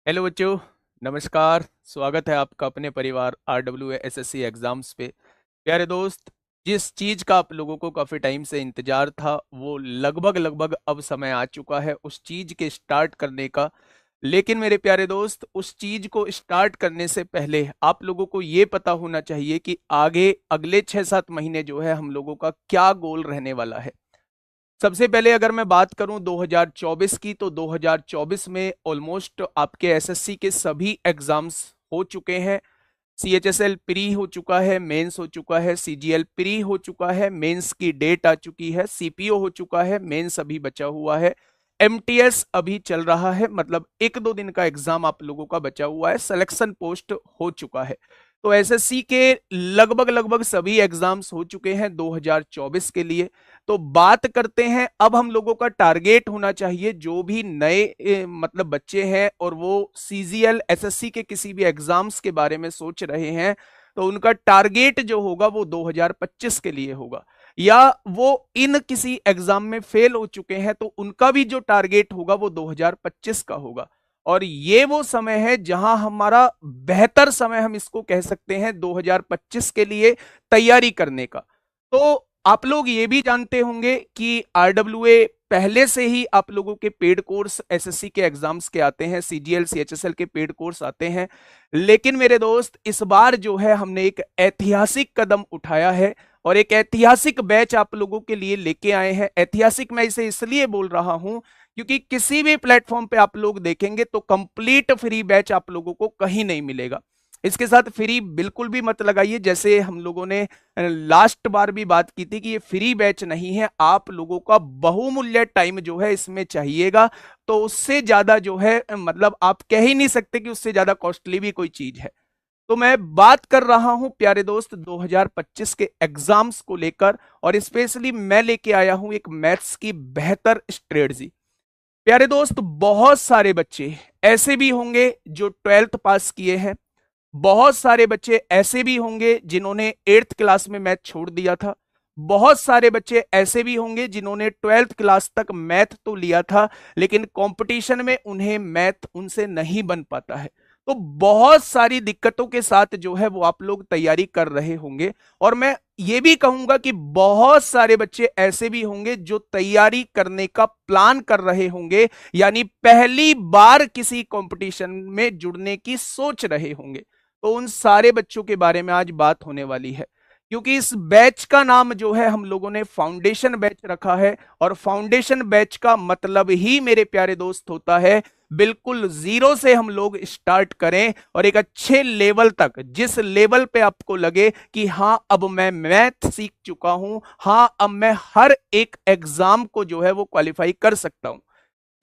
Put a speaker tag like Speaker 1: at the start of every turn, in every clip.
Speaker 1: Hello बच्चों, नमस्कार। स्वागत है आपका अपने परिवार RWA SSC एग्जाम्स पे। प्यारे दोस्त, जिस चीज का आप लोगों को काफी टाइम से इंतजार था वो लगभग लगभग अब समय आ चुका है उस चीज के स्टार्ट करने का। लेकिन मेरे प्यारे दोस्त, उस चीज को स्टार्ट करने से पहले आप लोगों को ये पता होना चाहिए कि आगे अगले 6-7 महीने जो है हम लोगों का क्या गोल रहने वाला है। सबसे पहले अगर मैं बात करूं 2024 की, तो 2024 में ऑलमोस्ट आपके एसएससी के सभी एग्जाम्स हो चुके हैं। CHSL प्री हो चुका है, मेंस हो चुका है, CGL प्री हो चुका है, मेंस की डेट आ चुकी है, CPO हो चुका है, मेंस अभी बचा हुआ है, MTS अभी चल रहा है, मतलब 1-2 दिन का एग्जाम आप लोगों का बचा हुआ है, सिलेक्शन पोस्ट हो चुका है। तो एसएससी के लगभग लगभग सभी एग्जाम्स हो चुके हैं 2024 के लिए। तो बात करते हैं, अब हम लोगों का टारगेट होना चाहिए जो भी नए मतलब बच्चे हैं और वो CGL एसएससी के किसी भी एग्जाम्स के बारे में सोच रहे हैं, तो उनका टारगेट जो होगा वो 2025 के लिए होगा। या वो इन किसी एग्जाम में फेल हो चुके हैं तो उनका भी जो टारगेट होगा वो 2025 का होगा। और ये वो समय है जहां हमारा बेहतर समय हम इसको कह सकते हैं 2025 के लिए तैयारी करने का। तो आप लोग ये भी जानते होंगे कि RWA पहले से ही आप लोगों के पेड कोर्स एसएससी के एग्जाम्स के आते हैं, CGL CHSL के पेड कोर्स आते हैं। लेकिन मेरे दोस्त, इस बार जो है हमने एक ऐतिहासिक कदम उठाया है और एक ऐतिहासिक बैच आप लोगों के लिए लेके आए हैं। ऐतिहासिक मैं इसे इसलिए बोल रहा हूं क्योंकि किसी भी प्लेटफॉर्म पे आप लोग देखेंगे तो कंप्लीट फ्री बैच आप लोगों को कहीं नहीं मिलेगा। इसके साथ फ्री बिल्कुल भी मत लगाइए, जैसे हम लोगों ने लास्ट बार भी बात की थी कि ये फ्री बैच नहीं है, आप लोगों का बहुमूल्य टाइम जो है इसमें चाहिएगा। तो उससे ज्यादा जो है मतलब आप कह ही नहीं सकते कि उससे ज्यादा कॉस्टली भी कोई चीज है। तो मैं बात कर रहा हूं प्यारे दोस्त 2025 के एग्जाम्स को लेकर, और स्पेशली मैं लेके आया हूं एक मैथ्स की बेहतर स्ट्रेटजी। प्यारे दोस्त, बहुत सारे बच्चे ऐसे भी होंगे जो 12th पास किए हैं, बहुत सारे बच्चे ऐसे भी होंगे जिन्होंने 8th क्लास में मैथ छोड़ दिया था, बहुत सारे बच्चे ऐसे भी होंगे जिन्होंने 12th क्लास तक मैथ तो लिया था लेकिन कंपटीशन में उन्हें मैथ उनसे नहीं बन पाता है। तो बहुत सारी दिक्कतों के साथ जो है वो आप लोग तैयारी कर रहे होंगे। और मैं ये भी कहूंगा कि बहुत सारे बच्चे ऐसे भी होंगे जो तैयारी करने का प्लान कर रहे होंगे, यानी पहली बार किसी कंपटीशन में जुड़ने की सोच रहे होंगे। तो उन सारे बच्चों के बारे में आज बात होने वाली है, क्योंकि इस बैच का नाम जो है हम लोगों ने फाउंडेशन बैच रखा है। और फाउंडेशन बैच का मतलब ही मेरे प्यारे दोस्त होता है बिल्कुल जीरो से हम लोग स्टार्ट करें और एक अच्छे लेवल तक, जिस लेवल पे आपको लगे कि हां अब मैं मैथ सीख चुका हूं, हां अब मैं हर एक एग्जाम को जो है वो क्वालिफाई कर सकता हूं।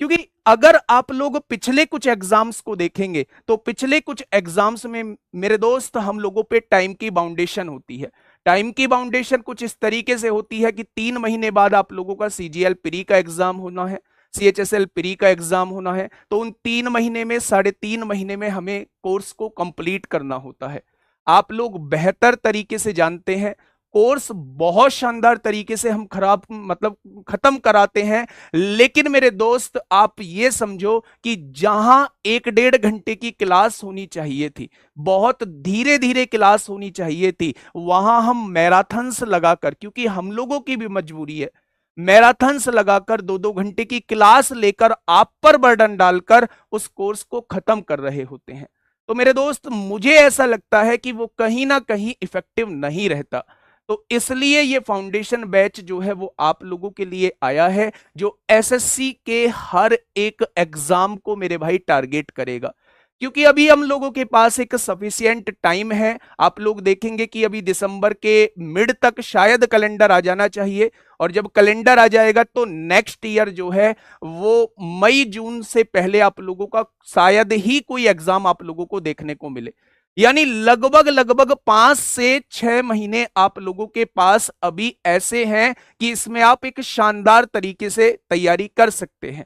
Speaker 1: क्योंकि अगर आप लोग पिछले कुछ एग्जाम्स को देखेंगे तो पिछले कुछ एग्जाम्स में मेरे दोस्त हम लोगों पे टाइम की बाउंडेशन होती है। टाइम की बाउंडेशन कुछ इस तरीके से होती है कि 3 महीने बाद आप लोगों का CGL प्री का एग्जाम होना है, CHSL प्री का एग्जाम होना है। तो उन 3 महीने में 3.5 महीने में हमें कोर्स को कंप्लीट करना होता है। आप लोग बेहतर तरीके से जानते हैं, कोर्स बहुत शानदार तरीके से हम खराब मतलब खत्म कराते हैं। लेकिन मेरे दोस्त, आप ये समझो कि जहां 1-1.5 घंटे की क्लास होनी चाहिए थी, बहुत धीरे धीरे क्लास होनी चाहिए थी, वहां हम मैराथन्स लगाकर, क्योंकि हम लोगों की भी मजबूरी है, मैराथन्स लगाकर 2-2 घंटे की क्लास लेकर आप पर बर्डन डालकर उस कोर्स को खत्म कर रहे होते हैं। तो मेरे दोस्त, मुझे ऐसा लगता है कि वो कहीं ना कहीं इफेक्टिव नहीं रहता। तो इसलिए ये फाउंडेशन बैच जो है वो आप लोगों के लिए आया है, जो एसएससी के हर एक एग्जाम को मेरे भाई टारगेट करेगा। क्योंकि अभी हम लोगों के पास एक सफिशियंट टाइम है। आप लोग देखेंगे कि अभी दिसंबर के मिड तक शायद कैलेंडर आ जाना चाहिए, और जब कैलेंडर आ जाएगा तो नेक्स्ट ईयर जो है वो मई जून से पहले आप लोगों का शायद ही कोई एग्जाम आप लोगों को देखने को मिले। यानी लगभग लगभग 5 से 6 महीने आप लोगों के पास अभी ऐसे हैं कि इसमें आप एक शानदार तरीके से तैयारी कर सकते हैं।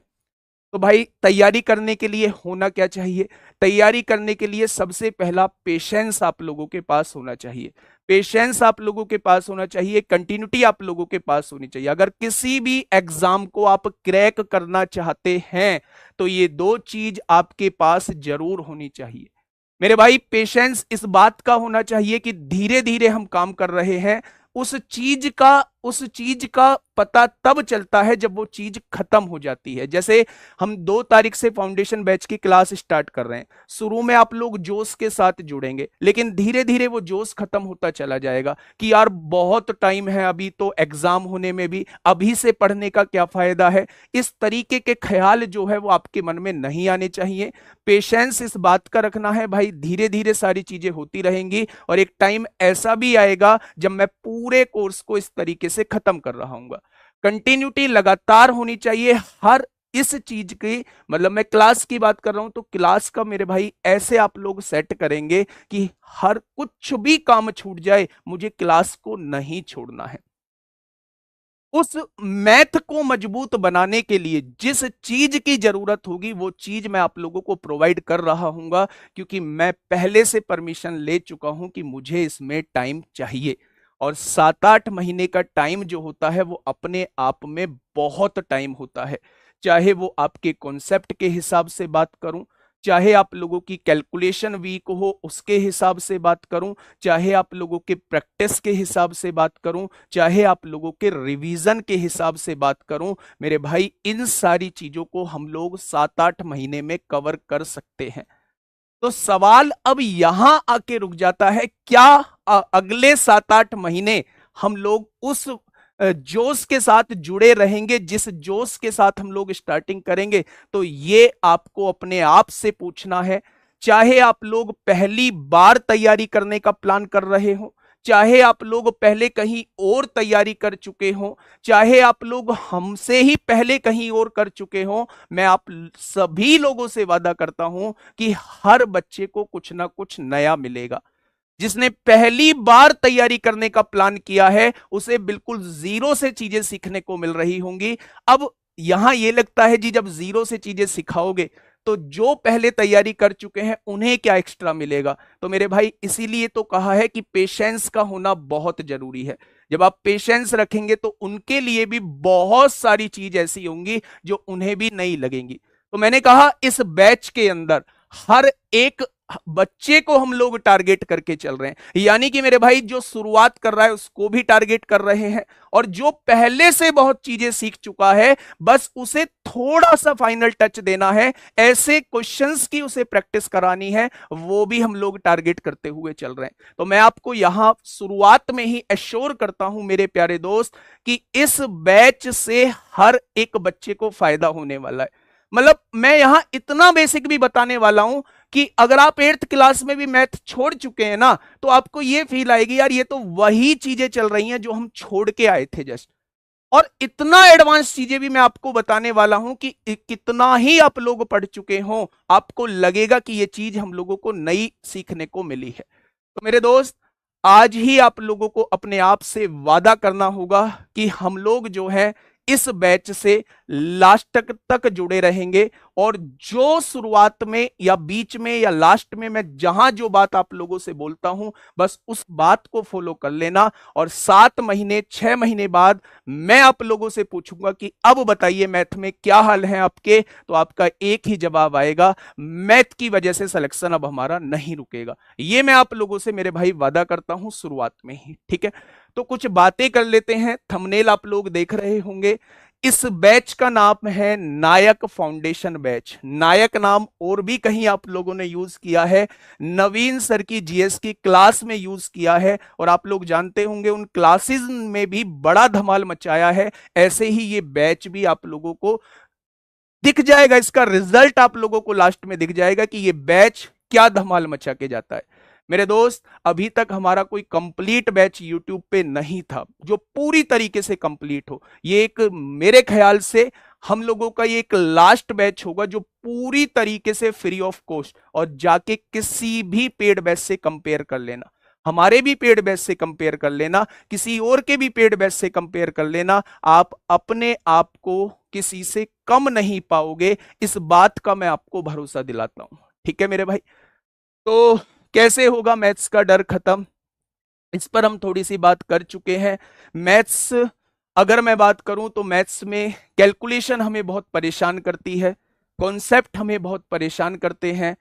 Speaker 1: तो भाई, तैयारी करने के लिए होना क्या चाहिए? तैयारी करने के लिए सबसे पहला पेशेंस आप लोगों के पास होना चाहिए। पेशेंस आप लोगों के पास होना चाहिए, कंटिन्यूटी आप लोगों के पास होनी चाहिए। अगर किसी भी एग्जाम को आप क्रैक करना चाहते हैं तो ये दो चीज आपके पास जरूर होनी चाहिए मेरे भाई। पेशेंस इस बात का होना चाहिए कि धीरे धीरे हम काम कर रहे हैं, उस चीज का पता तब चलता है जब वो चीज खत्म हो जाती है। जैसे हम 2 तारीख से फाउंडेशन बैच की क्लास स्टार्ट कर रहे हैं, शुरू में आप लोग जोश के साथ जुड़ेंगे, लेकिन धीरे धीरे वो जोश खत्म होता चला जाएगा कि यार बहुत टाइम है अभी तो एग्जाम होने में भी, अभी से पढ़ने का क्या फायदा है। इस तरीके के ख्याल जो है वो आपके मन में नहीं आने चाहिए। पेशेंस इस बात का रखना है भाई, धीरे धीरे सारी चीजें होती रहेंगी और एक टाइम ऐसा भी आएगा जब मैं पूरे कोर्स को इस तरीके से खत्म कर रहा हूं। कंटिन्यूटी लगातार होनी चाहिए हर इस चीज की, मतलब मैं क्लास की बात कर रहा हूं तो क्लास का मेरे भाई ऐसे आप लोग सेट करेंगे कि हर कुछ भी काम छूट जाए, मुझे क्लास को नहीं छोड़ना है। उस मैथ को मजबूत बनाने के लिए जिस चीज की जरूरत होगी वो चीज मैं आप लोगों को प्रोवाइड कर रहा हूंगा, क्योंकि मैं पहले से परमिशन ले चुका हूं कि मुझे इसमें टाइम चाहिए। और 7-8 महीने का टाइम जो होता है वो अपने आप में बहुत टाइम होता है। चाहे वो आपके कॉन्सेप्ट के हिसाब से बात करूं, चाहे आप लोगों की कैलकुलेशन वीक हो उसके हिसाब से बात करूं, चाहे आप लोगों के प्रैक्टिस के हिसाब से बात करूं, चाहे आप लोगों के रिवीजन के हिसाब से बात करूं, मेरे भाई इन सारी चीजों को हम लोग 7-8 महीने में कवर कर सकते हैं। तो सवाल अब यहां आके रुक जाता है, क्या अगले 7-8 महीने हम लोग उस जोश के साथ जुड़े रहेंगे जिस जोश के साथ हम लोग स्टार्टिंग करेंगे? तो ये आपको अपने आप से पूछना है। चाहे आप लोग पहली बार तैयारी करने का प्लान कर रहे हो, चाहे आप लोग पहले कहीं और तैयारी कर चुके हो, चाहे आप लोग हमसे ही पहले कहीं और कर चुके हो, मैं आप सभी लोगों से वादा करता हूं कि हर बच्चे को कुछ ना कुछ नया मिलेगा। जिसने पहली बार तैयारी करने का प्लान किया है उसे बिल्कुल जीरो से चीजें सीखने को मिल रही होंगी। अब यहां यह लगता है जी जब जीरो से चीजें सिखाओगे तो जो पहले तैयारी कर चुके हैं उन्हें क्या एक्स्ट्रा मिलेगा? तो मेरे भाई इसीलिए तो कहा है कि पेशेंस का होना बहुत जरूरी है। जब आप पेशेंस रखेंगे तो उनके लिए भी बहुत सारी चीज ऐसी होंगी जो उन्हें भी नहीं लगेंगी। तो मैंने कहा इस बैच के अंदर हर एक बच्चे को हम लोग टारगेट करके चल रहे हैं, यानी कि मेरे भाई जो शुरुआत कर रहा है उसको भी टारगेट कर रहे हैं, और जो पहले से बहुत चीजें सीख चुका है बस उसे थोड़ा सा फाइनल टच देना है, ऐसे क्वेश्चंस की उसे प्रैक्टिस करानी है, वो भी हम लोग टारगेट करते हुए चल रहे हैं। तो मैं आपको यहां शुरुआत में ही एश्योर करता हूं मेरे प्यारे दोस्त कि इस बैच से हर एक बच्चे को फायदा होने वाला है। मतलब मैं यहां इतना बेसिक भी बताने वाला हूं कि अगर आप 8th क्लास में भी मैथ छोड़ चुके हैं ना तो आपको यह फील आएगी यार ये तो वही चीजें चल रही हैं जो हम छोड़ के आए थे जस्ट। और इतना एडवांस चीजें भी मैं आपको बताने वाला हूं कि कितना ही आप लोग पढ़ चुके हो आपको लगेगा कि यह चीज हम लोगों को नई सीखने को मिली है। तो मेरे दोस्त आज ही आप लोगों को अपने आप से वादा करना होगा कि हम लोग जो है इस बैच से लास्ट तक जुड़े रहेंगे, और जो शुरुआत में या बीच में या लास्ट में मैं जहां जो बात आप लोगों से बोलता हूं बस उस बात को फॉलो कर लेना। और 7 महीने 6 महीने बाद मैं आप लोगों से पूछूंगा कि अब बताइए मैथ में क्या हाल है आपके, तो आपका एक ही जवाब आएगा, मैथ की वजह से सिलेक्शन अब हमारा नहीं रुकेगा। ये मैं आप लोगों से मेरे भाई वादा करता हूं शुरुआत में ही, ठीक है। तो कुछ बातें कर लेते हैं। थंबनेल आप लोग देख रहे होंगे, इस बैच का नाम है नायक फाउंडेशन बैच। नायक नाम और भी कहीं आप लोगों ने यूज किया है, नवीन सर की जीएस की क्लास में यूज किया है, और आप लोग जानते होंगे उन क्लासेस में भी बड़ा धमाल मचाया है। ऐसे ही ये बैच भी आप लोगों को दिख जाएगा, इसका रिजल्ट आप लोगों को लास्ट में दिख जाएगा कि ये बैच क्या धमाल मचा के जाता है। मेरे दोस्त अभी तक हमारा कोई कंप्लीट बैच यूट्यूब पे नहीं था जो पूरी तरीके से कंप्लीट हो। ये एक मेरे ख्याल से हम लोगों का ये एक लास्ट बैच होगा जो पूरी तरीके से फ्री ऑफ कॉस्ट, और जाके किसी भी पेड बैच से कंपेयर कर लेना, हमारे भी पेड बैच से कंपेयर कर लेना, किसी और के भी पेड बैच से कंपेयर कर लेना, आप अपने आप को किसी से कम नहीं पाओगे, इस बात का मैं आपको भरोसा दिलाता हूं, ठीक है मेरे भाई। तो कैसे होगा मैथ्स का डर खत्म? इस पर हम थोड़ी सी बात कर चुके हैं। मैथ्स अगर मैं बात करूं तो मैथ्स में कैलकुलेशन हमें बहुत परेशान करती है, कॉन्सेप्ट हमें बहुत परेशान करते हैं।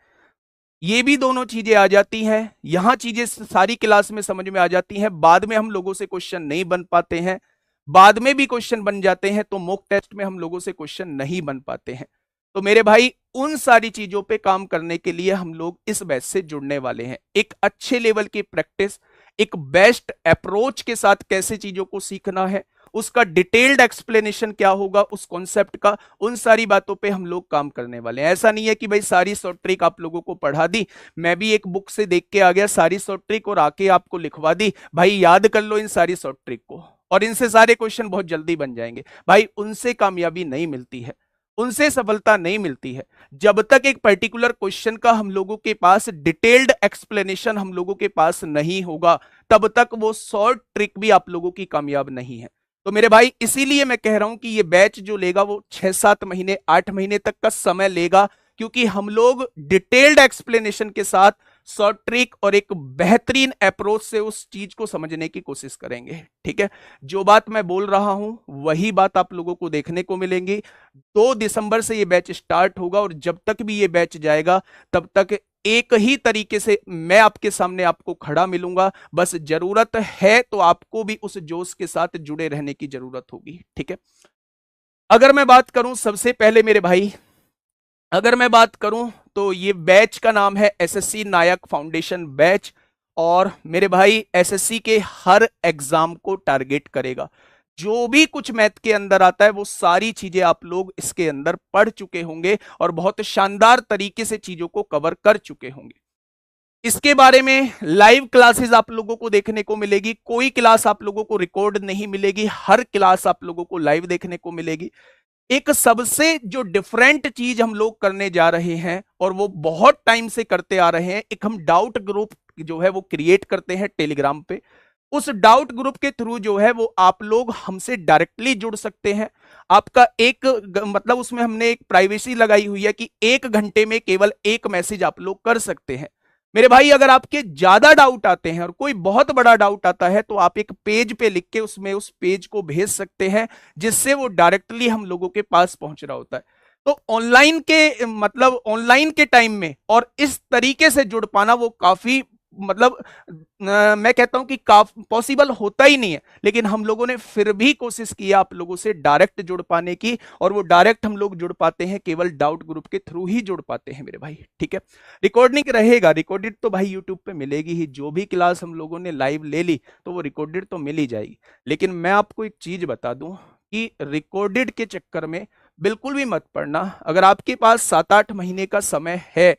Speaker 1: ये भी दोनों चीजें आ जाती हैं, यहां चीजें सारी क्लास में समझ में आ जाती हैं, बाद में हम लोगों से क्वेश्चन नहीं बन पाते हैं, बाद में भी क्वेश्चन बन जाते हैं तो मॉक टेस्ट में हम लोगों से क्वेश्चन नहीं बन पाते हैं। तो मेरे भाई उन सारी चीजों पे काम करने के लिए हम लोग इस बैच से जुड़ने वाले हैं। एक अच्छे लेवल की प्रैक्टिस, एक बेस्ट अप्रोच के साथ कैसे चीजों को सीखना है, उसका डिटेल्ड एक्सप्लेनेशन क्या होगा उस कॉन्सेप्ट का, उन सारी बातों पे हम लोग काम करने वाले हैं। ऐसा नहीं है कि भाई सारी शॉर्ट ट्रिक आप लोगों को पढ़ा दी, मैं भी एक बुक से देख के आ गया सारी शॉर्ट ट्रिक और आके आपको लिखवा दी, भाई याद कर लो इन सारी शॉर्ट ट्रिक को और इनसे सारे क्वेश्चन बहुत जल्दी बन जाएंगे। भाई उनसे कामयाबी नहीं मिलती है, उनसे सफलता नहीं मिलती है। जब तक एक पर्टिकुलर क्वेश्चन का हम लोगों के पास डिटेल्ड एक्सप्लेनेशन हम लोगों के पास नहीं होगा, तब तक वो शॉर्ट ट्रिक भी आप लोगों की कामयाब नहीं है। तो मेरे भाई इसीलिए मैं कह रहा हूं कि ये बैच जो लेगा वो 6-7 महीने 8 महीने तक का समय लेगा, क्योंकि हम लोग डिटेल्ड एक्सप्लेनेशन के साथ शॉर्ट ट्रिक और एक बेहतरीन अप्रोच से उस चीज को समझने की कोशिश करेंगे। ठीक है, जो बात मैं बोल रहा हूं वही बात आप लोगों को देखने को मिलेंगी। 2 दिसंबर से ये बैच स्टार्ट होगा और जब तक भी ये बैच जाएगा तब तक एक ही तरीके से मैं आपके सामने आपको खड़ा मिलूंगा। बस जरूरत है तो आपको भी उस जोश के साथ जुड़े रहने की जरूरत होगी। ठीक है, अगर मैं बात करूं सबसे पहले मेरे भाई, अगर मैं बात करूं तो ये बैच का नाम है एसएससी नायक फाउंडेशन बैच, और मेरे भाई एसएससी के हर एग्जाम को टारगेट करेगा। जो भी कुछ मैथ के अंदर आता है वो सारी चीजें आप लोग इसके अंदर पढ़ चुके होंगे और बहुत शानदार तरीके से चीजों को कवर कर चुके होंगे। इसके बारे में लाइव क्लासेस आप लोगों को देखने को मिलेगी, कोई क्लास आप लोगों को रिकॉर्ड नहीं मिलेगी, हर क्लास आप लोगों को लाइव देखने को मिलेगी। एक सबसे जो डिफरेंट चीज हम लोग करने जा रहे हैं और वो बहुत टाइम से करते आ रहे हैं, एक हम डाउट ग्रुप जो है वो क्रिएट करते हैं टेलीग्राम पे। उस डाउट ग्रुप के थ्रू जो है वो आप लोग हमसे डायरेक्टली जुड़ सकते हैं। आपका एक मतलब उसमें हमने एक प्राइवेसी लगाई हुई है कि 1 घंटे में केवल 1 मैसेज आप लोग कर सकते हैं। मेरे भाई अगर आपके ज्यादा डाउट आते हैं और कोई बहुत बड़ा डाउट आता है तो आप एक पेज पे लिख के उसमें उस पेज को भेज सकते हैं, जिससे वो डायरेक्टली हम लोगों के पास पहुंच रहा होता है। तो ऑनलाइन के मतलब ऑनलाइन के टाइम में और इस तरीके से जुड़ पाना वो काफी मतलब मैं कहता हूं कि पॉसिबल होता ही नहीं है, लेकिन हम लोगों ने फिर भी कोशिश की आप लोगों से डायरेक्ट जुड़ पाने की, और वो डायरेक्ट हम लोग जुड़ पाते हैं केवल डाउट ग्रुप के थ्रू ही जुड़ पाते हैं मेरे भाई। ठीक है, रिकॉर्डिंग रहेगा, रिकॉर्डेड तो भाई यूट्यूब पे मिलेगी ही, जो भी क्लास हम लोगों ने लाइव ले ली तो वो रिकॉर्डेड तो मिल ही जाएगी। लेकिन मैं आपको एक चीज बता दूं कि रिकॉर्डेड के चक्कर में बिल्कुल भी मत पड़ना। अगर आपके पास 7-8 महीने का समय है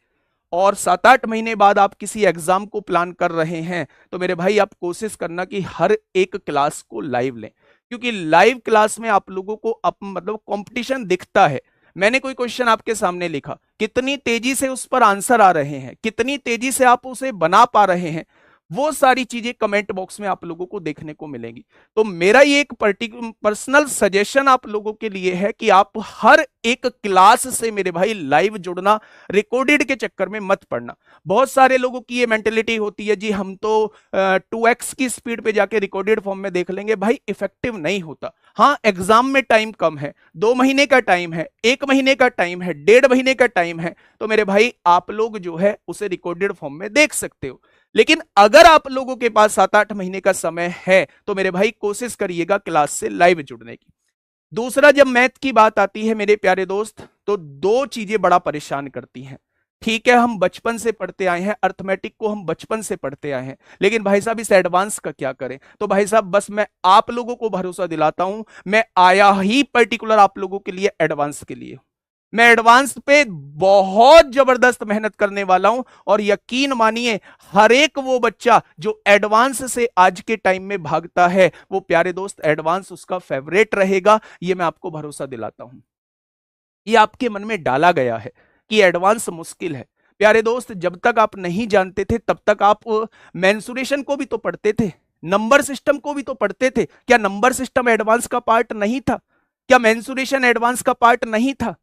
Speaker 1: और 7-8 महीने बाद आप किसी एग्जाम को प्लान कर रहे हैं, तो मेरे भाई आप कोशिश करना कि हर एक क्लास को लाइव लें, क्योंकि लाइव क्लास में आप लोगों को मतलब कंपटीशन दिखता है। मैंने कोई क्वेश्चन आपके सामने लिखा, कितनी तेजी से उस पर आंसर आ रहे हैं, कितनी तेजी से आप उसे बना पा रहे हैं, वो सारी चीजें कमेंट बॉक्स में आप लोगों को देखने को मिलेंगी। तो मेरा ये एक पर्सनल सजेशन आप लोगों के लिए है कि आप हर एक क्लास से मेरे भाई लाइव जुड़ना, रिकॉर्डेड के चक्कर में मत पड़ना। बहुत सारे लोगों की ये मेंटेलिटी होती है जी हम तो 2x की स्पीड पे जाके रिकॉर्डेड फॉर्म में देख लेंगे। भाई इफेक्टिव नहीं होता। हाँ, एग्जाम में टाइम कम है, 2 महीने का टाइम है, 1 महीने का टाइम है, 1.5 महीने का टाइम है, तो मेरे भाई आप लोग जो है उसे रिकॉर्डेड फॉर्म में देख सकते हो। लेकिन अगर आप लोगों के पास 7-8 महीने का समय है तो मेरे भाई कोशिश करिएगा क्लास से लाइव जुड़ने की। दूसरा, जब मैथ की बात आती है मेरे प्यारे दोस्त, तो 2 चीजें बड़ा परेशान करती हैं। ठीक है, हम बचपन से पढ़ते आए हैं, अर्थमेटिक को हम बचपन से पढ़ते आए हैं, लेकिन भाई साहब इस एडवांस का क्या करें? तो भाई साहब बस मैं आप लोगों को भरोसा दिलाता हूं, मैं आया ही पर्टिकुलर आप लोगों के लिए एडवांस के लिए। मैं एडवांस पे बहुत जबरदस्त मेहनत करने वाला हूं, और यकीन मानिए हर एक वो बच्चा जो एडवांस से आज के टाइम में भागता है, वो प्यारे दोस्त एडवांस उसका फेवरेट रहेगा। ये मैं आपको भरोसा दिलाता हूं। ये आपके मन में डाला गया है कि एडवांस मुश्किल है। प्यारे दोस्त, जब तक आप नहीं जानते थे तब तक आप मेंसुरेशन को भी तो पढ़ते थे, नंबर सिस्टम को भी तो पढ़ते थे। क्या नंबर सिस्टम एडवांस का पार्ट नहीं था? क्या मेंसुरेशन एडवांस का पार्ट नहीं था?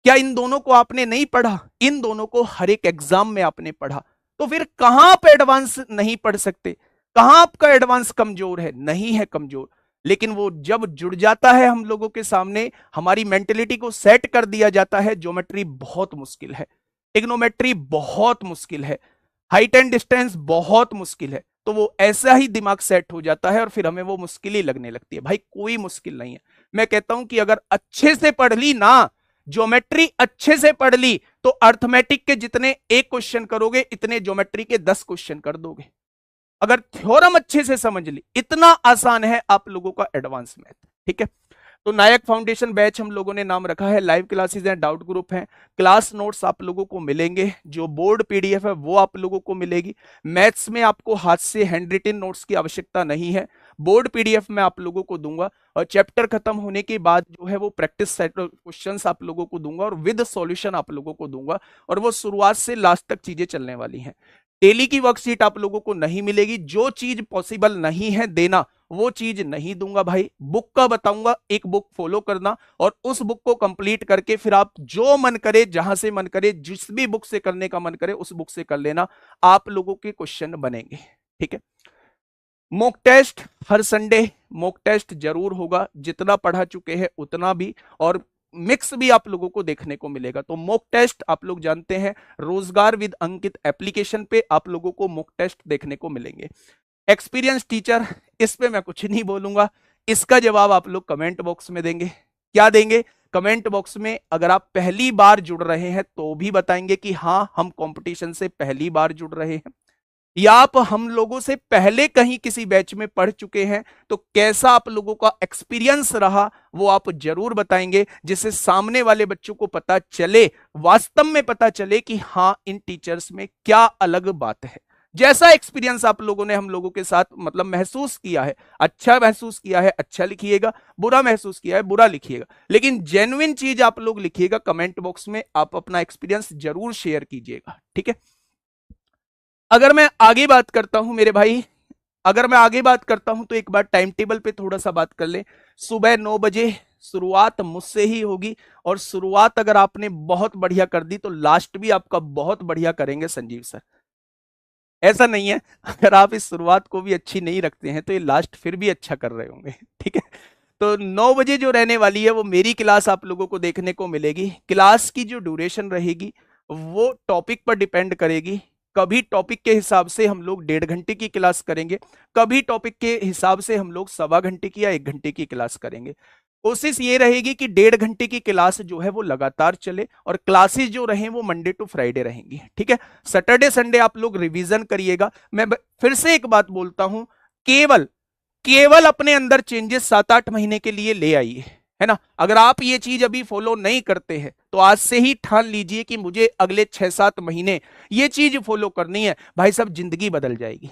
Speaker 1: क्या इन दोनों को आपने नहीं पढ़ा? इन दोनों को हर एक एग्जाम में आपने पढ़ा। तो फिर कहां आप एडवांस नहीं पढ़ सकते? कहां आपका एडवांस कमजोर है? नहीं है कमजोर, लेकिन वो जब जुड़ जाता है हम लोगों के सामने, हमारी मेंटेलिटी को सेट कर दिया जाता है। ज्योमेट्री बहुत मुश्किल है, ट्रिग्नोमेट्री बहुत मुश्किल है, हाइट एंड डिस्टेंस बहुत मुश्किल है, तो वो ऐसा ही दिमाग सेट हो जाता है और फिर हमें वो मुश्किल ही लगने लगती है। भाई कोई मुश्किल नहीं है। मैं कहता हूं कि अगर अच्छे से पढ़ ली ना, ज्योमेट्री अच्छे से पढ़ ली, तो अर्थमेटिक के जितने एक क्वेश्चन करोगे, इतने ज्योमेट्री के 10 क्वेश्चन कर दोगे। अगर थ्योरम अच्छे से समझ ली, इतना आसान है आप लोगों का एडवांस मैथ। ठीक है, तो नायक फाउंडेशन बैच हम लोगों ने नाम रखा है। लाइव क्लासेस हैं, डाउट ग्रुप हैं, क्लास नोट्स आप लोगों को मिलेंगे, जो बोर्ड पीडीएफ है वो आप लोगों को मिलेगी। मैथ्स में आपको हाथ से हैंड रिटन नोट्स की आवश्यकता नहीं है, बोर्ड पीडीएफ में आप लोगों को दूंगा, और चैप्टर खत्म होने के बाद जो है वो प्रैक्टिस सेट क्वेश्चंस आप लोगों को दूंगा और विद सॉल्यूशन आप लोगों को दूंगा, और वो शुरुआत से लास्ट तक चीजें चलने वाली हैं। डेली की वर्कशीट आप लोगों को नहीं मिलेगी, जो चीज पॉसिबल नहीं है देना वो चीज नहीं दूंगा भाई। बुक का बताऊंगा, एक बुक फॉलो करना, और उस बुक को कंप्लीट करके फिर आप जो मन करे, जहां से मन करे, जिस भी बुक से करने का मन करे उस बुक से कर लेना, आप लोगों के क्वेश्चन बनेंगे। ठीक है, मॉक टेस्ट हर संडे मॉक टेस्ट जरूर होगा, जितना पढ़ा चुके हैं उतना भी, और मिक्स भी आप लोगों को देखने को मिलेगा। तो मॉक टेस्ट आप लोग जानते हैं, रोजगार विद अंकित एप्लीकेशन पे आप लोगों को मॉक टेस्ट देखने को मिलेंगे। एक्सपीरियंस टीचर, इस पे मैं कुछ नहीं बोलूंगा, इसका जवाब आप लोग कमेंट बॉक्स में देंगे। क्या देंगे? कमेंट बॉक्स में। अगर आप पहली बार जुड़ रहे हैं तो भी बताएंगे कि हाँ हम कंपटीशन से पहली बार जुड़ रहे हैं, या आप हम लोगों से पहले कहीं किसी बैच में पढ़ चुके हैं, तो कैसा आप लोगों का एक्सपीरियंस रहा वो आप जरूर बताएंगे, जिससे सामने वाले बच्चों को पता चले, वास्तव में पता चले कि हाँ इन टीचर्स में क्या अलग बात है। जैसा एक्सपीरियंस आप लोगों ने हम लोगों के साथ मतलब महसूस किया है, अच्छा महसूस किया है अच्छा लिखिएगा, बुरा महसूस किया है बुरा लिखिएगा, लेकिन जेन्युइन चीज आप लोग लिखिएगा कमेंट बॉक्स में, आप अपना एक्सपीरियंस जरूर शेयर कीजिएगा। ठीक है, अगर मैं आगे बात करता हूं मेरे भाई, अगर मैं आगे बात करता हूं तो एक बार टाइम टेबल पे थोड़ा सा बात कर ले। सुबह 9 बजे शुरुआत मुझसे ही होगी, और शुरुआत अगर आपने बहुत बढ़िया कर दी तो लास्ट भी आपका बहुत बढ़िया करेंगे संजीव सर। ऐसा नहीं है, अगर आप इस शुरुआत को भी अच्छी नहीं रखते हैं तो ये लास्ट फिर भी अच्छा कर रहे होंगे। ठीक है, तो 9 बजे जो रहने वाली है वो मेरी क्लास आप लोगों को देखने को मिलेगी। क्लास की जो ड्यूरेशन रहेगी वो टॉपिक पर डिपेंड करेगी। कभी टॉपिक के हिसाब से हम लोग 1.5 घंटे की क्लास करेंगे, कभी टॉपिक के हिसाब से हम लोग 1.25 घंटे की या 1 घंटे की क्लास करेंगे। कोशिश ये रहेगी कि 1.5 घंटे की क्लास जो है वो लगातार चले, और क्लासेस जो रहे वो मंडे टू फ्राइडे रहेंगी। ठीक है, सैटरडे संडे आप लोग रिवीजन करिएगा। मैं फिर से एक बात बोलता हूं, केवल केवल अपने अंदर चेंजेस 7-8 महीने के लिए ले आइए, है ना। अगर आप ये चीज अभी फॉलो नहीं करते हैं तो आज से ही ठान लीजिए कि मुझे अगले 6-7 महीने ये चीज फॉलो करनी है। भाई साहब जिंदगी बदल जाएगी,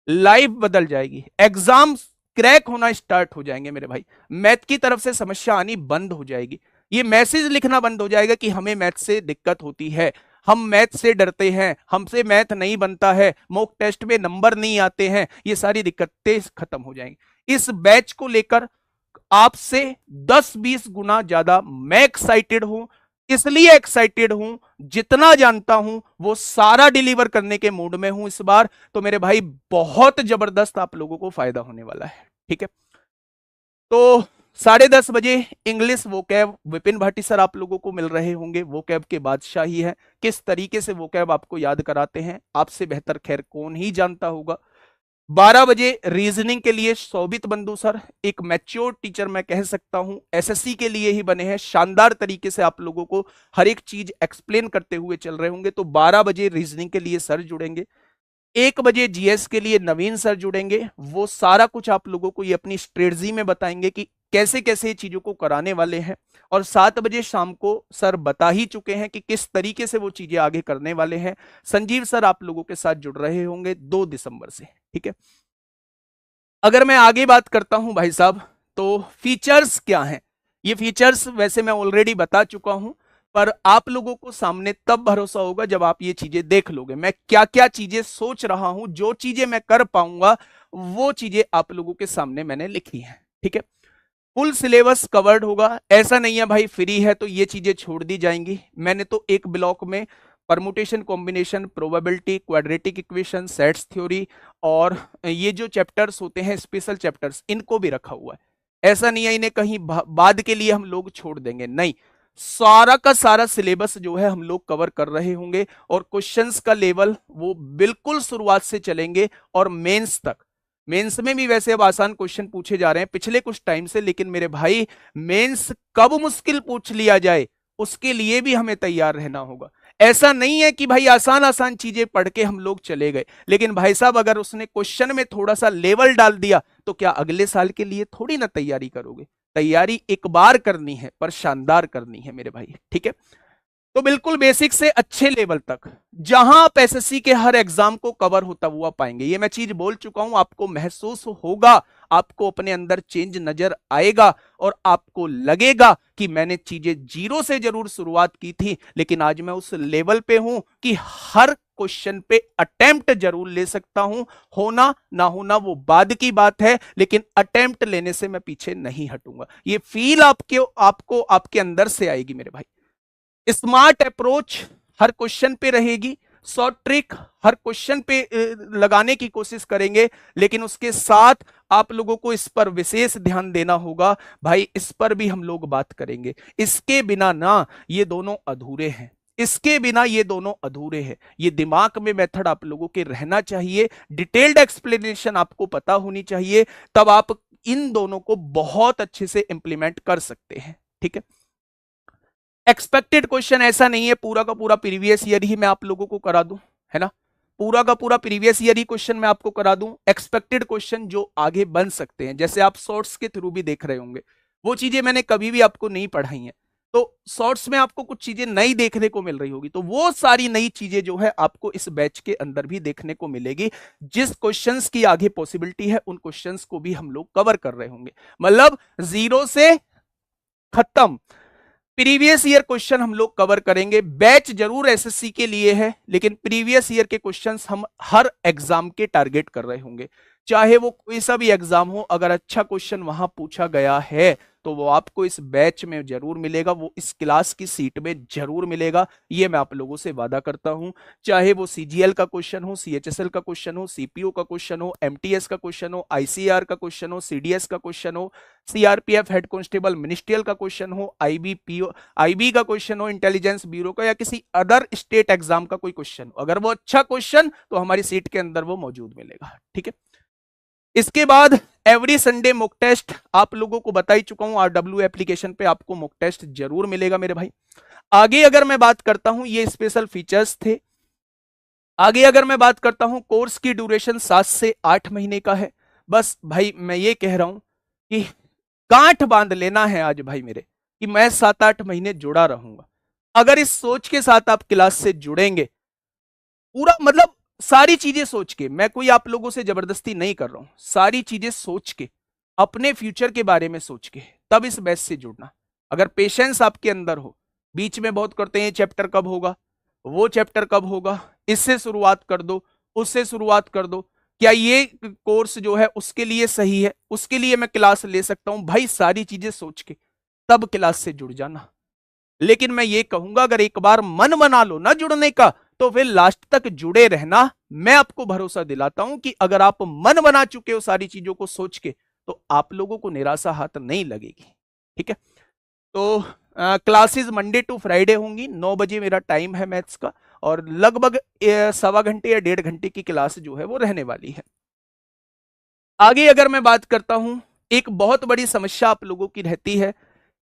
Speaker 1: लाइफ बदल जाएगी, एग्जाम क्रैक होना स्टार्ट हो जाएंगे मेरे भाई, मैथ की तरफ से समस्या आनी बंद हो जाएगी, ये मैसेज लिखना बंद हो जाएगा कि हमें मैथ से दिक्कत होती है, हम मैथ से डरते हैं, हमसे मैथ नहीं बनता है, मॉक टेस्ट में नंबर नहीं आते हैं, ये सारी दिक्कतें खत्म हो जाएंगी। इस बैच को लेकर आपसे 10-20 गुना ज्यादा मैं एक्साइटेड हूं। इसलिए एक्साइटेड हूं, जितना जानता हूं वो सारा डिलीवर करने के मूड में हूं इस बार। तो मेरे भाई बहुत जबरदस्त आप लोगों को फायदा होने वाला है। ठीक है, तो 10:30 बजे English vocab Vipin Bhati sir आप लोगों को मिल रहे होंगे। वोकैब के बादशाह ही है, किस तरीके से वोकैब आपको याद कराते हैं आपसे बेहतर खैर कौन ही जानता होगा। 12 बजे रीजनिंग के लिए शोभित बंधु सर, एक मैच्योर टीचर मैं कह सकता हूं, एसएससी के लिए ही बने हैं, शानदार तरीके से आप लोगों को हर एक चीज एक्सप्लेन करते हुए चल रहे होंगे। तो 12 बजे रीजनिंग के लिए सर जुड़ेंगे। 1 बजे जीएस के लिए नवीन सर जुड़ेंगे, वो सारा कुछ आप लोगों को ये अपनी स्ट्रेटजी में बताएंगे कि कैसे कैसे चीजों को कराने वाले हैं। और 7 बजे शाम को सर बता ही चुके हैं कि किस तरीके से वो चीजें आगे करने वाले हैं। संजीव सर आप लोगों के साथ जुड़ रहे होंगे 2 दिसंबर से। ठीक है, अगर मैं आगे बात करता हूं भाई साहब, तो फीचर्स क्या हैं। ये फीचर्स वैसे मैं ऑलरेडी बता चुका हूं, पर आप लोगों को सामने तब भरोसा होगा जब आप ये चीजें देख लोगे। मैं क्या क्या चीजें सोच रहा हूं, जो चीजें मैं कर पाऊंगा वो चीजें आप लोगों के सामने मैंने लिखी हैं। ठीक है, फुल सिलेबस कवर्ड होगा, ऐसा नहीं है भाई फ्री है तो ये चीजें छोड़ दी जाएंगी। मैंने तो एक ब्लॉक में permutation, combination, probability, quadratic equation, sets theory, और ये जो चैप्टर्स होते हैं स्पेशल चैप्टर्स, इनको भी रखा हुआ है। ऐसा नहीं है इन्हें कहीं बाद के लिए हम लोग छोड़ देंगे, नहीं, सारा का सारा सिलेबस जो है हम लोग कवर कर रहे होंगे, और क्वेश्चंस का लेवल वो बिल्कुल शुरुआत से चलेंगे और मेंस तक। मेंस में भी वैसे अब आसान क्वेश्चन पूछे जा रहे हैं पिछले कुछ टाइम से, लेकिन मेरे भाई मेंस कब मुश्किल पूछ लिया जाए उसके लिए भी हमें तैयार रहना होगा। ऐसा नहीं है कि भाई आसान आसान चीजें पढ़ के हम लोग चले गए, लेकिन भाई साहब अगर उसने क्वेश्चन में थोड़ा सा लेवल डाल दिया तो क्या अगले साल के लिए थोड़ी ना तैयारी करोगे। तैयारी एक बार करनी है पर शानदार करनी है मेरे भाई, ठीक है। तो बिल्कुल बेसिक से अच्छे लेवल तक जहां आप एसएससी के हर एग्जाम को कवर होता हुआ पाएंगे, ये मैं चीज बोल चुका हूं, आपको महसूस होगा, आपको अपने अंदर चेंज नजर आएगा और आपको लगेगा कि मैंने चीजें जीरो से जरूर शुरुआत की थी, लेकिन आज मैं उस लेवल पे हूं कि हर क्वेश्चन पे अटेम्प्ट जरूर ले सकता हूं। होना ना होना वो बाद की बात है, लेकिन अटेम्प्ट लेने से मैं पीछे नहीं हटूंगा। ये फील आपको आपके अंदर से आएगी मेरे भाई। स्मार्ट अप्रोच हर क्वेश्चन पे रहेगी, शॉर्ट ट्रिक हर क्वेश्चन पे लगाने की कोशिश करेंगे, लेकिन उसके साथ आप लोगों को इस पर विशेष ध्यान देना होगा भाई, इस पर भी हम लोग बात करेंगे। इसके बिना ना ये दोनों अधूरे हैं, इसके बिना ये दोनों अधूरे हैं। ये दिमाग में मेथड आप लोगों के रहना चाहिए, डिटेल्ड एक्सप्लेनेशन आपको पता होनी चाहिए, तब आप इन दोनों को बहुत अच्छे से इंप्लीमेंट कर सकते हैं, ठीक है। एक्सपेक्टेड क्वेश्चन ऐसा नहीं है पूरा का पूरा प्रीवियस ईयर ही मैं आप लोगों को करा दूं, है ना, पूरा का पूरा प्रीवियस ईयर ही क्वेश्चन मैं आपको करा दूं। एक्सपेक्टेड क्वेश्चन जो आगे बन सकते हैं, जैसे आप शॉर्ट्स के थ्रू भी देख रहे होंगे, वो चीजें मैंने कभी भी आपको नहीं पढ़ाई हैं, तो शॉर्ट्स में आपको कुछ चीजें नई देखने को मिल रही होगी, तो वो सारी नई चीजें जो है आपको इस बैच के अंदर भी देखने को मिलेगी। जिस क्वेश्चंस की आगे पॉसिबिलिटी है उन क्वेश्चंस को भी हम लोग कवर कर रहे होंगे, मतलब जीरो से खत्म प्रीवियस ईयर क्वेश्चन हम लोग कवर करेंगे। बैच जरूर एसएससी के लिए है, लेकिन प्रीवियस ईयर के क्वेश्चंस हम हर एग्जाम के टारगेट कर रहे होंगे, चाहे वो कोई सा भी एग्जाम हो। अगर अच्छा क्वेश्चन वहां पूछा गया है तो वो आपको इस बैच में जरूर मिलेगा, वो इस क्लास की सीट में जरूर मिलेगा, ये मैं आप लोगों से वादा करता हूं। चाहे वो सीजीएल का क्वेश्चन हो, सीएचएसएल का क्वेश्चन हो, सीपीओ का क्वेश्चन हो, एमटीएस का क्वेश्चन हो, आईसीआर का क्वेश्चन हो, सीडीएस का क्वेश्चन हो, सीआरपीएफ हेड कांस्टेबल मिनिस्ट्रियल का क्वेश्चन हो, आईबी का क्वेश्चन हो, इंटेलिजेंस ब्यूरो का, या किसी अदर स्टेट एग्जाम का कोई क्वेश्चन हो, अगर वो अच्छा क्वेश्चन तो हमारी सीट के अंदर वो मौजूद मिलेगा, ठीक है। इसके बाद एवरी संडे मॉक टेस्ट आप लोगों को बता ही चुका हूं, आरडब्ल्यू एप्लीकेशन पे आपको मॉक टेस्ट जरूर मिलेगा मेरे भाई। आगे अगर मैं बात करता हूं, ये स्पेशल फीचर्स थे। आगे अगर मैं बात करता हूं, कोर्स की ड्यूरेशन 7 से 8 महीने का है। बस भाई मैं ये कह रहा हूं कि गांठ बांध लेना है आज भाई मेरे, कि मैं 7-8 महीने जुड़ा रहूंगा। अगर इस सोच के साथ आप क्लास से जुड़ेंगे, पूरा मतलब सारी चीजें सोच के, मैं कोई आप लोगों से जबरदस्ती नहीं कर रहा हूं, सारी चीजें सोच के, अपने फ्यूचर के बारे में सोच के, तब इस बैच से जुड़ना। अगर पेशेंस आपके अंदर हो, बीच में बहुत करते हैं चैप्टर कब होगा, वो चैप्टर कब होगा, इससे शुरुआत कर दो, उससे शुरुआत कर दो, क्या ये कोर्स जो है उसके लिए सही है, उसके लिए मैं क्लास ले सकता हूं, भाई सारी चीजें सोच के तब क्लास से जुड़ जाना। लेकिन मैं ये कहूंगा, अगर एक बार मन बना लो ना जुड़ने का, तो फिर लास्ट तक जुड़े रहना। मैं आपको भरोसा दिलाता हूं कि अगर आप मन बना चुके हो सारी चीजों को सोच के, तो आप लोगों को निराशा हाथ नहीं लगेगी, ठीक है। तो क्लासेस मंडे टू फ्राइडे होंगी, 9 बजे मेरा टाइम है मैथ्स का, और लगभग 1.25 घंटे या 1.5 घंटे की क्लास जो है वो रहने वाली है। आगे अगर मैं बात करता हूं, एक बहुत बड़ी समस्या आप लोगों की रहती है,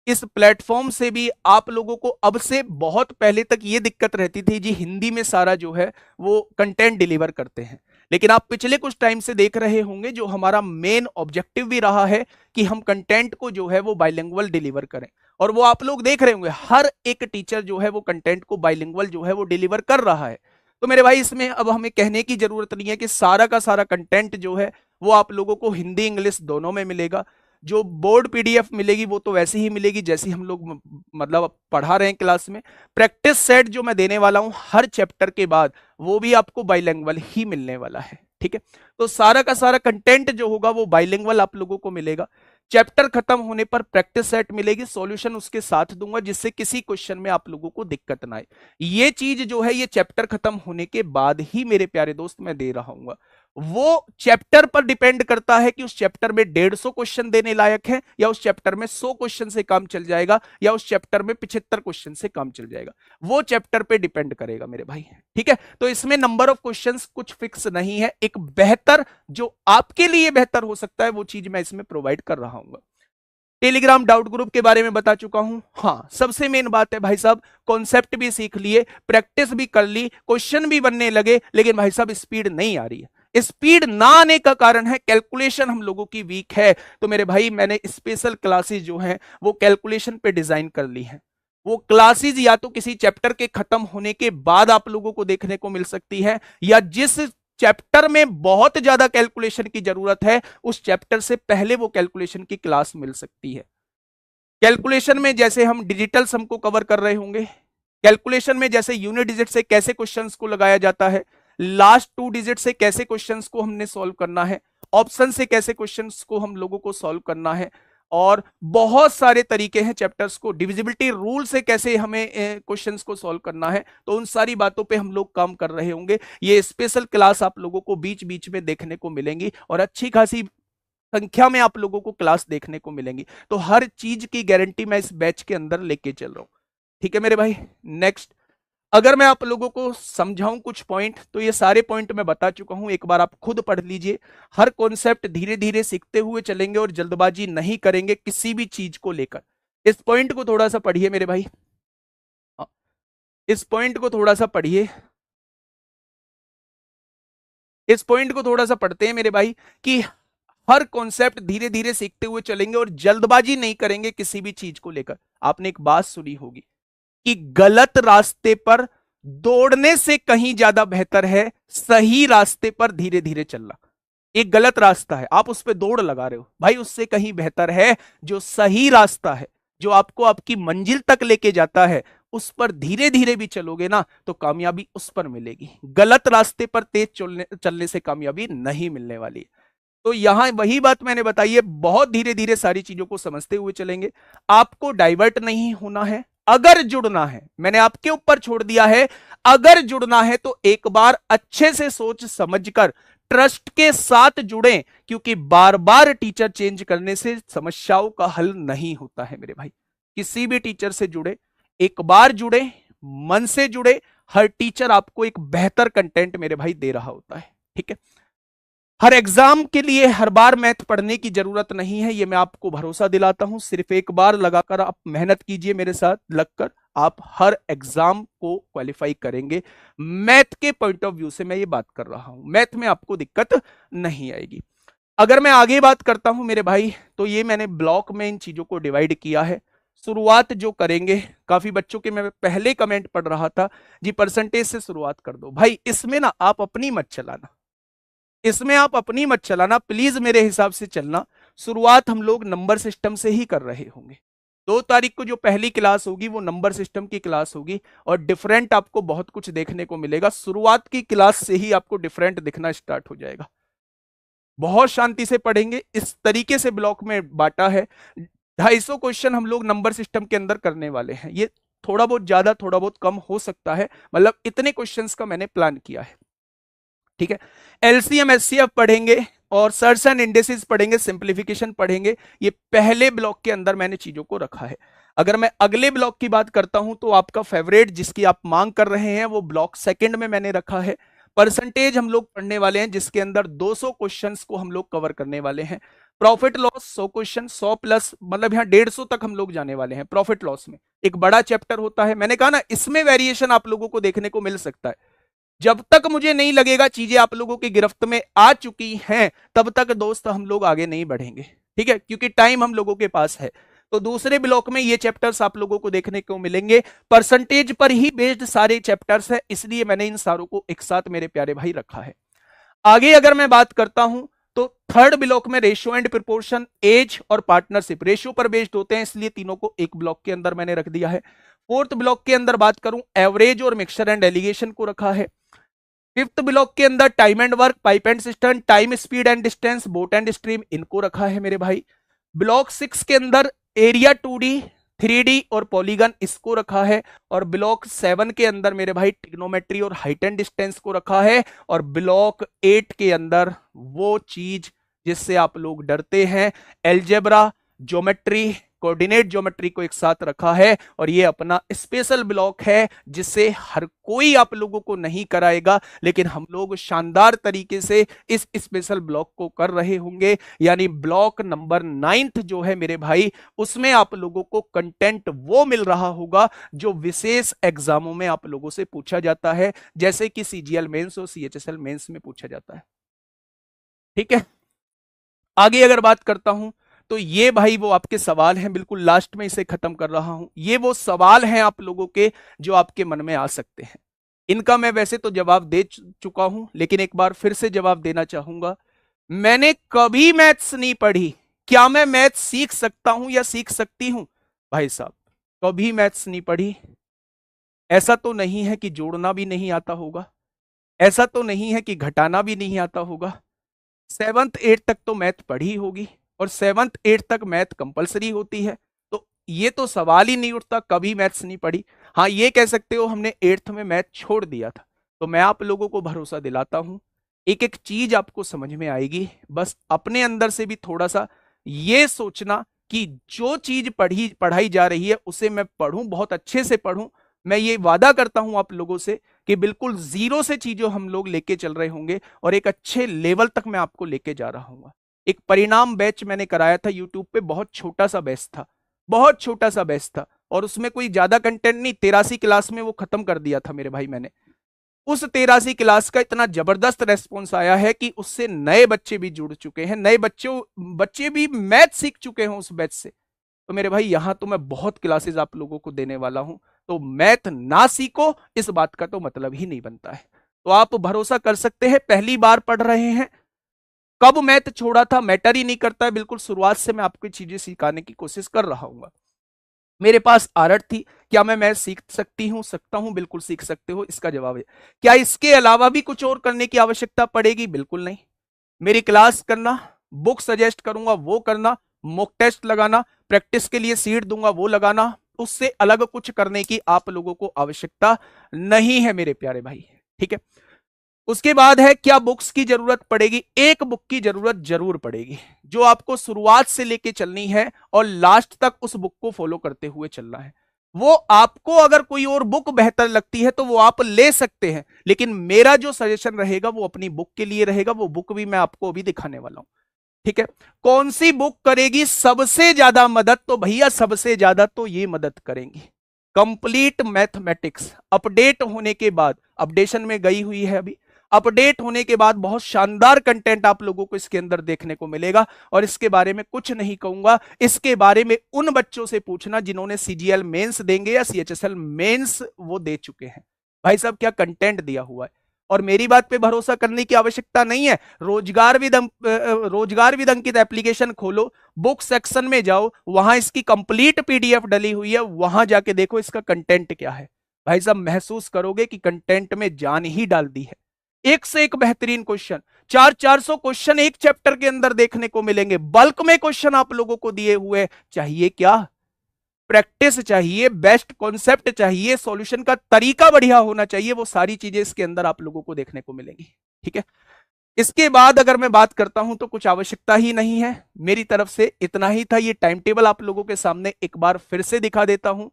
Speaker 1: इस प्लेटफॉर्म से भी आप लोगों को अब से बहुत पहले तक ये दिक्कत रहती थी जी, हिंदी में सारा जो है वो कंटेंट डिलीवर करते हैं, लेकिन आप पिछले कुछ टाइम से देख रहे होंगे, जो हमारा मेन ऑब्जेक्टिव भी रहा है कि हम कंटेंट को जो है वो बाइलिंगुअल डिलीवर करें, और वो आप लोग देख रहे होंगे हर एक टीचर जो है वो कंटेंट को बाइलिंगुअल जो है वो डिलीवर कर रहा है। तो मेरे भाई इसमें अब हमें कहने की जरूरत नहीं है कि सारा का सारा कंटेंट जो है वो आप लोगों को हिंदी इंग्लिश दोनों में मिलेगा। जो बोर्ड पीडीएफ मिलेगी वो तो वैसे ही मिलेगी जैसी हम लोग मतलब पढ़ा रहे हैं क्लास में। प्रैक्टिस सेट जो मैं देने वाला हूं हर चैप्टर के बाद, वो भी आपको बाइलिंगुअल ही मिलने वाला है, ठीक है। तो सारा का सारा कंटेंट जो होगा वो बाइलिंगुअल आप लोगों को मिलेगा। चैप्टर खत्म होने पर प्रैक्टिस सेट मिलेगी, सॉल्यूशन उसके साथ दूंगा जिससे किसी क्वेश्चन में आप लोगों को दिक्कत ना आए। ये चीज जो है ये चैप्टर खत्म होने के बाद ही मेरे प्यारे दोस्त मैं दे रहा हूं। वो चैप्टर पर डिपेंड करता है कि उस चैप्टर में 150 क्वेश्चन देने लायक है, या उस चैप्टर में 100 क्वेश्चन से काम चल जाएगा, या उस चैप्टर में 75 क्वेश्चन से काम चल जाएगा। वो चैप्टर पे डिपेंड करेगा मेरे भाई, ठीक है। तो इसमें नंबर ऑफ क्वेश्चंस कुछ फिक्स नहीं है, एक बेहतर जो आपके लिए बेहतर हो सकता है वो चीज मैं इसमें प्रोवाइड कर रहा हूं। टेलीग्राम डाउट ग्रुप के बारे में बता चुका हूं। हाँ, सबसे मेन बात है भाई साहब, कॉन्सेप्ट भी सीख लिए, प्रैक्टिस भी कर ली, क्वेश्चन भी बनने लगे, लेकिन भाई साहब स्पीड नहीं आ रही है। स्पीड ना आने का कारण है कैलकुलेशन हम लोगों की वीक है। तो मेरे भाई मैंने स्पेशल क्लासेस जो हैं वो कैलकुलेशन पे डिजाइन कर ली हैं। वो क्लासेस या तो किसी चैप्टर के खत्म होने के बाद आप लोगों को देखने को मिल सकती है, या जिस चैप्टर में बहुत ज्यादा कैलकुलेशन की जरूरत है उस चैप्टर से पहले वो कैलकुलेशन की क्लास मिल सकती है। कैलकुलेशन में जैसे हम डिजिटल सम को कवर कर रहे होंगे, कैलकुलेशन में जैसे यूनिट डिजिट से कैसे क्वेश्चंस को लगाया जाता है, लास्ट 2 डिजिट से कैसे क्वेश्चंस को हमने सॉल्व करना है, ऑप्शन से कैसे क्वेश्चंस को हम लोगों को सॉल्व करना है, और बहुत सारे तरीके हैं चैप्टर्स को, डिविजिबिलिटी रूल से कैसे हमें क्वेश्चंस को सॉल्व करना है, तो उन सारी बातों पे हम लोग काम कर रहे होंगे। ये स्पेशल क्लास आप लोगों को बीच बीच में देखने को मिलेंगी और अच्छी खासी संख्या में आप लोगों को क्लास देखने को मिलेंगी। तो हर चीज की गारंटी मैं इस बैच के अंदर लेके चल रहा हूं, ठीक है मेरे भाई। नेक्स्ट, अगर मैं आप लोगों को समझाऊं कुछ पॉइंट, तो ये सारे पॉइंट मैं बता चुका हूं, एक बार आप खुद पढ़ लीजिए। हर कॉन्सेप्ट धीरे धीरे सीखते हुए चलेंगे और जल्दबाजी नहीं करेंगे किसी भी चीज को लेकर। इस पॉइंट को थोड़ा सा पढ़िए मेरे भाई, इस पॉइंट को थोड़ा सा पढ़िए, इस पॉइंट को थोड़ा सा पढ़ते हैं मेरे भाई, कि हर कॉन्सेप्ट धीरे धीरे सीखते हुए चलेंगे और जल्दबाजी नहीं करेंगे किसी भी चीज को लेकर। आपने एक बात सुनी होगी कि गलत रास्ते पर दौड़ने से कहीं ज्यादा बेहतर है सही रास्ते पर धीरे धीरे चलना। एक गलत रास्ता है, आप उस पर दौड़ लगा रहे हो भाई, उससे कहीं बेहतर है जो सही रास्ता है, जो आपको आपकी मंजिल तक लेके जाता है, उस पर धीरे धीरे भी चलोगे ना तो कामयाबी उस पर मिलेगी। गलत रास्ते पर तेज चलने से कामयाबी नहीं मिलने वाली। तो यहां वही बात मैंने बताई है, बहुत धीरे धीरे सारी चीजों को समझते हुए चलेंगे। आपको डाइवर्ट नहीं होना है, अगर जुड़ना है मैंने आपके ऊपर छोड़ दिया है, अगर जुड़ना है तो एक बार अच्छे से सोच समझकर ट्रस्ट के साथ जुड़ें, क्योंकि बार बार टीचर चेंज करने से समस्याओं का हल नहीं होता है मेरे भाई। किसी भी टीचर से जुड़े, एक बार जुड़े, मन से जुड़े, हर टीचर आपको एक बेहतर कंटेंट मेरे भाई दे रहा होता है, ठीक है। हर एग्जाम के लिए हर बार मैथ पढ़ने की जरूरत नहीं है, ये मैं आपको भरोसा दिलाता हूं। सिर्फ एक बार लगाकर आप मेहनत कीजिए मेरे साथ लगकर, आप हर एग्जाम को क्वालिफाई करेंगे। मैथ के पॉइंट ऑफ व्यू से मैं ये बात कर रहा हूं, मैथ में आपको दिक्कत नहीं आएगी। अगर मैं आगे बात करता हूं मेरे भाई, तो ये मैंने ब्लॉक में इन चीजों को डिवाइड किया है। शुरुआत जो करेंगे, काफी बच्चों के मैं पहले कमेंट पढ़ रहा था जी परसेंटेज से शुरुआत कर दो, भाई इसमें ना आप अपनी मत चलाना, इसमें आप अपनी मत चलाना, प्लीज मेरे हिसाब से चलना। शुरुआत हम लोग नंबर सिस्टम से ही कर रहे होंगे। 2 तारीख को जो पहली क्लास होगी वो नंबर सिस्टम की क्लास होगी, और डिफरेंट आपको बहुत कुछ देखने को मिलेगा। शुरुआत की क्लास से ही आपको डिफरेंट दिखना स्टार्ट हो जाएगा। बहुत शांति से पढ़ेंगे, इस तरीके से ब्लॉक में बांटा है। 250 क्वेश्चन हम लोग नंबर सिस्टम के अंदर करने वाले हैं। ये थोड़ा बहुत ज्यादा थोड़ा बहुत कम हो सकता है, मतलब इतने क्वेश्चंस का मैंने प्लान किया है, ठीक है। एलसीएम एचसीएफ पढ़ेंगे और सर्च एंड इंडेसिस पढ़ेंगे, सिंप्लीफिकेशन पढ़ेंगे। ये पहले ब्लॉक के अंदर मैंने चीजों को रखा है। अगर मैं अगले ब्लॉक की बात करता हूं तो आपका फेवरेट जिसकी आप मांग कर रहे हैं वो ब्लॉक सेकंड में मैंने रखा है। परसेंटेज हम लोग पढ़ने वाले हैं जिसके अंदर 200 क्वेश्चंस को हम लोग कवर करने वाले हैं। प्रॉफिट लॉस 100 क्वेश्चन, 100 प्लस मतलब यहां 150 तक हम लोग जाने वाले हैं। प्रॉफिट लॉस में एक बड़ा चैप्टर होता है, मैंने कहा ना इसमें वेरिएशन आप लोगों को देखने को मिल सकता है। जब तक मुझे नहीं लगेगा चीजें आप लोगों की गिरफ्त में आ चुकी हैं, तब तक दोस्त हम लोग आगे नहीं बढ़ेंगे, ठीक है, क्योंकि टाइम हम लोगों के पास है। तो दूसरे ब्लॉक में ये चैप्टर्स आप लोगों को देखने को मिलेंगे। परसेंटेज पर ही बेस्ड सारे चैप्टर्स है, इसलिए मैंने इन सारों को एक साथ मेरे प्यारे भाई रखा है। आगे अगर मैं बात करता हूं तो थर्ड ब्लॉक में रेशियो एंड प्रोपोर्शन, एज और पार्टनरशिप रेशियो पर बेस्ड होते हैं, इसलिए तीनों को एक ब्लॉक के अंदर मैंने रख दिया है। फोर्थ ब्लॉक के अंदर बात करूं, एवरेज और मिक्सचर एंड एलिगेशन को रखा है। फिफ्थ ब्लॉक के अंदर time and work, pipe and system, time speed and distance, boat and stream, इनको रखा है मेरे भाई। ब्लॉक 6 के अंदर एरिया 2D 3D और पॉलीगन इसको रखा है, और ब्लॉक 7 के अंदर मेरे भाई ट्रिग्नोमेट्री और हाइट एंड डिस्टेंस को रखा है, और ब्लॉक 8 के अंदर वो चीज जिससे आप लोग डरते हैं, एलजेब्रा, ज्योमेट्री, कोऑर्डिनेट ज्योमेट्री को एक साथ रखा है। और ये अपना स्पेशल ब्लॉक है जिसे हर कोई आप लोगों को नहीं कराएगा, लेकिन हम लोग शानदार तरीके से इस स्पेशल ब्लॉक को कर रहे होंगे। यानी ब्लॉक नंबर 9th जो है मेरे भाई, उसमें आप लोगों को कंटेंट वो मिल रहा होगा जो विशेष एग्जामों में आप लोगों से पूछा जाता है, जैसे कि सीजीएल मेंस और सीएचएसएल मेंस में पूछा जाता है। ठीक है, आगे अगर बात करता हूं तो ये भाई वो आपके सवाल हैं, बिल्कुल लास्ट में इसे खत्म कर रहा हूं। ये वो सवाल हैं आप लोगों के जो आपके मन में आ सकते हैं। इनका मैं वैसे तो जवाब दे चुका हूं, लेकिन एक बार फिर से जवाब देना चाहूंगा। मैंने कभी मैथ्स नहीं पढ़ी, क्या मैं मैथ्स सीख सकता हूं या सीख सकती हूं? भाई साहब, कभी मैथ्स नहीं पढ़ी, ऐसा तो नहीं है कि जोड़ना भी नहीं आता होगा, ऐसा तो नहीं है कि घटाना भी नहीं आता होगा। 7th 8th तक तो मैथ पढ़ी होगी, और 7th 8th तक मैथ कंपलसरी होती है, तो ये तो सवाल ही नहीं उठता कभी मैथ्स नहीं पढ़ी। हाँ, ये कह सकते हो हमने 8th में मैथ छोड़ दिया था। तो मैं आप लोगों को भरोसा दिलाता हूं, एक एक चीज आपको समझ में आएगी। बस अपने अंदर से भी थोड़ा सा ये सोचना कि जो चीज पढ़ाई जा रही है उसे मैं पढ़ूं, बहुत अच्छे से पढ़ूं। मैं ये वादा करता हूं आप लोगों से कि बिल्कुल जीरो से चीजों हम लोग लेके चल रहे होंगे, और एक अच्छे लेवल तक मैं आपको लेके जा रहा हूँ। एक परिणाम बैच मैंने कराया था यूट्यूब पे, बहुत छोटा सा बैच था, बहुत छोटा सा बैच था, और उसमें कोई ज्यादा कंटेंट नहीं, 83 क्लास में वो खत्म कर दिया था मेरे भाई मैंने। उस 83 क्लास का इतना जबरदस्त रेस्पॉन्स आया है कि उससे नए बच्चे भी जुड़ चुके हैं, नए बच्चे भी मैथ सीख चुके हैं उस बैच से। तो मेरे भाई यहां तो मैं बहुत क्लासेस आप लोगों को देने वाला हूं, तो मैथ ना सीखो इस बात का तो मतलब ही नहीं बनता है। तो आप भरोसा कर सकते हैं, पहली बार पढ़ रहे हैं, कब मैथ छोड़ा था मैटर ही नहीं करता है, बिल्कुल शुरुआत से मैं आपको चीजें सिखाने की कोशिश कर रहा हूँ। मेरे पास आरट थी, क्या मैं मैथ सीख सकता हूं, बिल्कुल सीख सकते हो, इसका जवाब है। क्या इसके अलावा भी कुछ और करने की आवश्यकता पड़ेगी? बिल्कुल नहीं। मेरी क्लास करना, बुक सजेस्ट करूंगा वो करना, मॉक टेस्ट लगाना, प्रैक्टिस के लिए सीट दूंगा वो लगाना, उससे अलग कुछ करने की आप लोगों को आवश्यकता नहीं है मेरे प्यारे भाई। ठीक है, उसके बाद है क्या बुक्स की जरूरत पड़ेगी? एक बुक की जरूरत जरूर पड़ेगी, जो आपको शुरुआत से लेके चलनी है और लास्ट तक उस बुक को फॉलो करते हुए चलना है। वो आपको अगर कोई और बुक बेहतर लगती है तो वो आप ले सकते हैं, लेकिन मेरा जो सजेशन रहेगा वो अपनी बुक के लिए रहेगा। वो बुक भी मैं आपको अभी दिखाने वाला हूं। ठीक है, कौन सी बुक करेगी सबसे ज्यादा मदद? तो भैया सबसे ज्यादा तो ये मदद करेंगी कंप्लीट मैथमेटिक्स। अपडेट होने के बाद, अपडेशन में गई हुई है अभी, अपडेट होने के बाद बहुत शानदार कंटेंट आप लोगों को इसके अंदर देखने को मिलेगा। और इसके बारे में कुछ नहीं कहूंगा, इसके बारे में उन बच्चों से पूछना जिन्होंने सीजीएल मेंस देंगे या सीएचएसएल मेंस वो दे चुके हैं। भाई साहब क्या कंटेंट दिया हुआ है, और मेरी बात पे भरोसा करने की आवश्यकता नहीं है। रोजगार विद अंकित एप्लीकेशन खोलो, बुक सेक्शन में जाओ, वहां इसकी कंप्लीट पीडीएफ डली हुई है, वहां जाके देखो इसका कंटेंट क्या है। भाई साहब महसूस करोगे कि कंटेंट में जान ही डाल दी है। एक से एक बेहतरीन क्वेश्चन, 400 क्वेश्चन एक चैप्टर के अंदर देखने को मिलेंगे, बल्क में क्वेश्चन आप लोगों को दिए हुए। चाहिए क्या? प्रैक्टिस चाहिए, बेस्ट कॉन्सेप्ट चाहिए, सॉल्यूशन का तरीका बढ़िया होना चाहिए, वो सारी चीजें इसके अंदर आप लोगों को देखने को मिलेंगी। ठीक है, इसके बाद अगर मैं बात करता हूं तो कुछ आवश्यकता ही नहीं है, मेरी तरफ से इतना ही था। ये टाइम टेबल आप लोगों के सामने एक बार फिर से दिखा देता हूं।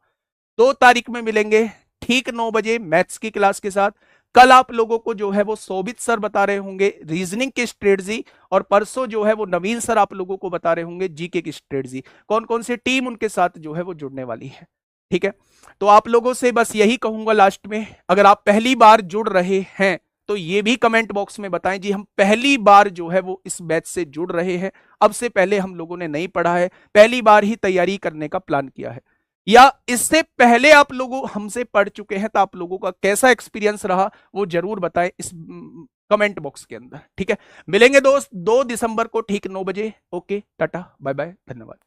Speaker 1: 2 तारीख में मिलेंगे ठीक 9 बजे मैथ्स की क्लास के साथ। कल आप लोगों को जो है वो शोभित सर बता रहे होंगे रीजनिंग की स्ट्रेटजी, और परसों जो है वो नवीन सर आप लोगों को बता रहे होंगे जीके की स्ट्रेटजी। कौन कौन सी टीम उनके साथ जो है वो जुड़ने वाली है। ठीक है, तो आप लोगों से बस यही कहूंगा लास्ट में, अगर आप पहली बार जुड़ रहे हैं तो ये भी कमेंट बॉक्स में बताएं जी हम पहली बार जो है वो इस बैच से जुड़ रहे हैं, अब से पहले हम लोगों ने नहीं पढ़ा है, पहली बार ही तैयारी करने का प्लान किया है, या इससे पहले आप लोगों हमसे पढ़ चुके हैं तो आप लोगों का कैसा एक्सपीरियंस रहा वो जरूर बताएं इस कमेंट बॉक्स के अंदर। ठीक है, मिलेंगे दोस्त 2 दिसंबर को ठीक 9 बजे। ओके, टाटा बाय बाय, धन्यवाद।